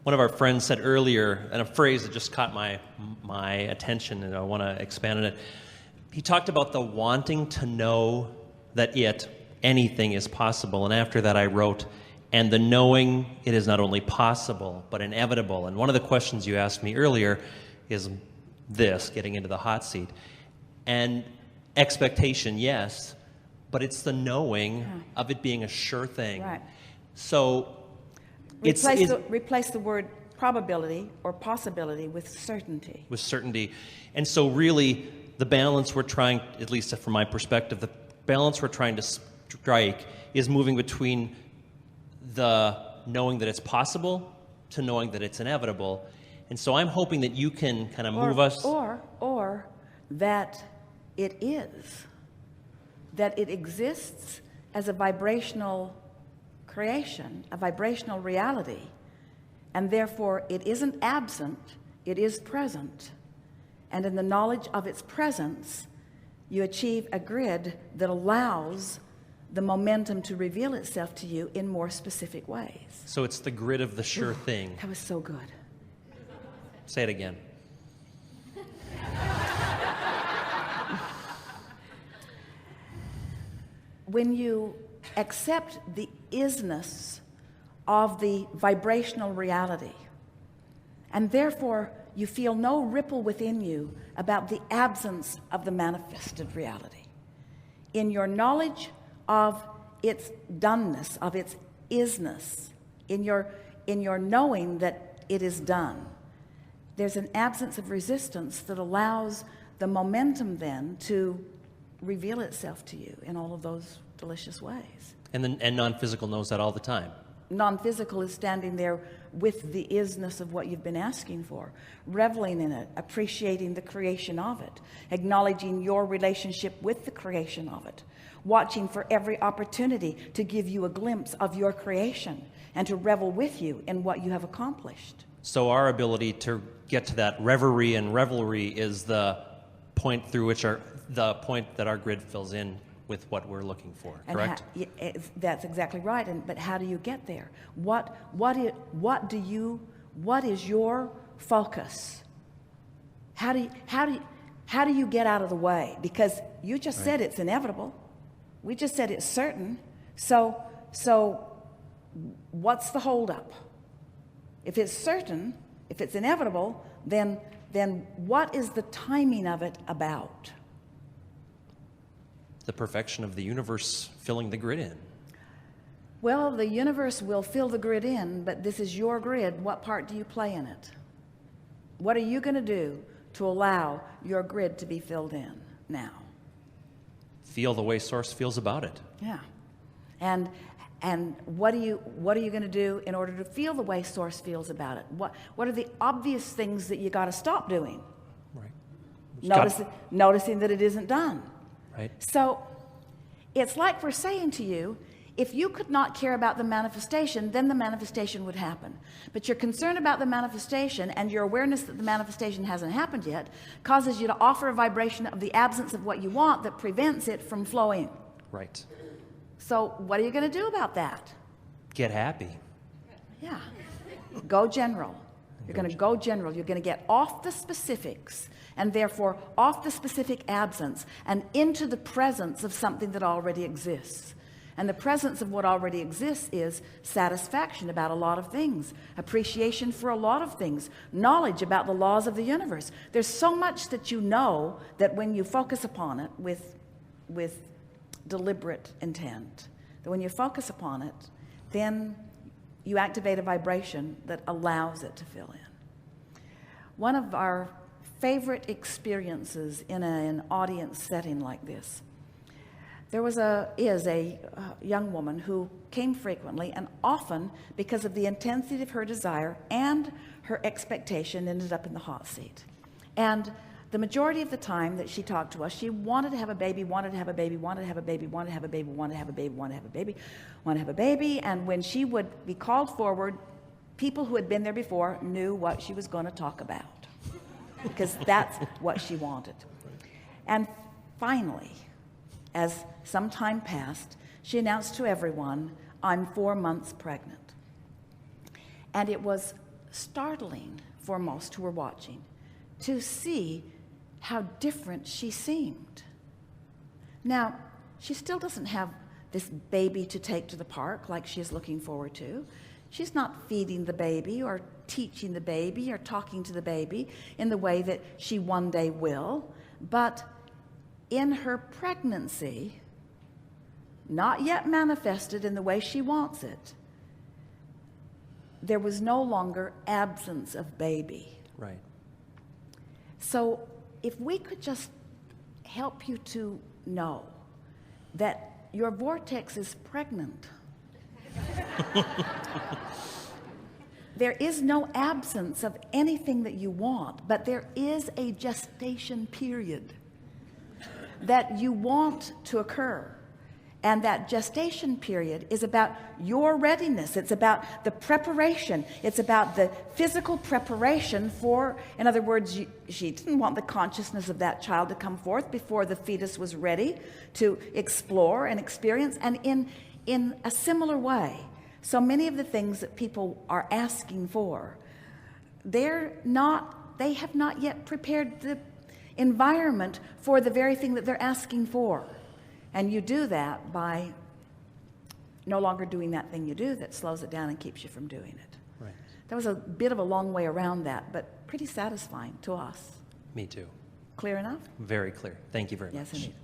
One of our friends said earlier, and a phrase that just caught my attention, and I want to expand on it. He talked about the wanting to know that anything is possible. And after that I wrote, and the knowing it is not only possible, but inevitable. And one of the questions you asked me earlier is this, getting into the hot seat. And expectation, yes, but it's the knowing of it being a sure thing. Right. So replace the word probability or possibility with certainty. With certainty. And so really, the balance we're trying, at least from my perspective, the balance we're trying to strike is moving between the knowing that it's possible to knowing that it's inevitable. And so I'm hoping that you can kind of move us... Or that it is. That it exists as a vibrational creation, a vibrational reality, and therefore it isn't absent, it is present. And in the knowledge of its presence, you achieve a grid that allows the momentum to reveal itself to you in more specific ways. So it's the grid of the sure thing. That was so good. Say it again. When you accept the isness of the vibrational reality, and therefore you feel no ripple within you about the absence of the manifested reality, in your knowledge of its doneness, of its isness, in your knowing that it is done, there's an absence of resistance that allows the momentum then to reveal itself to you in all of those delicious ways. And non-physical knows that all the time. Non-physical is standing there with the isness of what you've been asking for, reveling in it, appreciating the creation of it, acknowledging your relationship with the creation of it, watching for every opportunity to give you a glimpse of your creation and to revel with you in what you have accomplished. So our ability to get to that reverie and revelry is the point through which the point that our grid fills in with what we're looking for, correct? That's exactly right. But how do you get there? What is your focus? How do you get out of the way? Because you just said it's inevitable. We just said it's certain. So what's the holdup? If it's certain, if it's inevitable, then what is the timing of it about? The perfection of the universe filling the grid in. Well, the universe will fill the grid in, but this is your grid. What part do you play in it? What are you going to do to allow your grid to be filled in now? Feel the way Source feels about it. Yeah. And what are you going to do in order to feel the way Source feels about it? What are the obvious things that you got to stop doing? Right. Noticing that it isn't done. Right. So it's like we're saying to you, if you could not care about the manifestation, then the manifestation would happen. But you're concerned about the manifestation, and your awareness that the manifestation hasn't happened yet causes you to offer a vibration of the absence of what you want that prevents it from flowing. Right. So what are you going to do about that? Get happy. Yeah. Go general. You're going to go general. You're going to get off the specifics, and therefore off the specific absence and into the presence of something that already exists. And the presence of what already exists is satisfaction about a lot of things, appreciation for a lot of things, knowledge about the laws of the universe. There's so much that you know that when you focus upon it with deliberate intent, that when you focus upon it, then you activate a vibration that allows it to fill in. One of our favorite experiences in an audience setting like this, there is a young woman who came frequently and often, because of the intensity of her desire and her expectation, ended up in the hot seat. And the majority of the time that she talked to us, she wanted to have a baby, wanted to have a baby, wanted to have a baby, wanted to have a baby, wanted to have a baby, wanted to have a baby, wanted to have a baby. And when she would be called forward, people who had been there before knew what she was going to talk about, because that's what she wanted. And finally, as some time passed, she announced to everyone, "I'm 4 months pregnant." And it was startling for most who were watching to see how different she seemed. Now, she still doesn't have this baby to take to the park like she is looking forward to. She's not feeding the baby or teaching the baby or talking to the baby in the way that she one day will. But in her pregnancy, not yet manifested in the way she wants it, there was no longer absence of baby. Right. So if we could just help you to know that your vortex is pregnant. There is no absence of anything that you want, but there is a gestation period that you want to occur. And that gestation period is about your readiness. It's about the preparation. It's about the physical preparation for, in other words, she didn't want the consciousness of that child to come forth before the fetus was ready to explore and experience. And in a similar way, so many of the things that people are asking for, they have not yet prepared the environment for the very thing that they're asking for. And you do that by no longer doing that thing you do that slows it down and keeps you from doing it. Right. That was a bit of a long way around that, but pretty satisfying to us. Me too. Clear enough? Very clear. Thank you very much. Yes, indeed.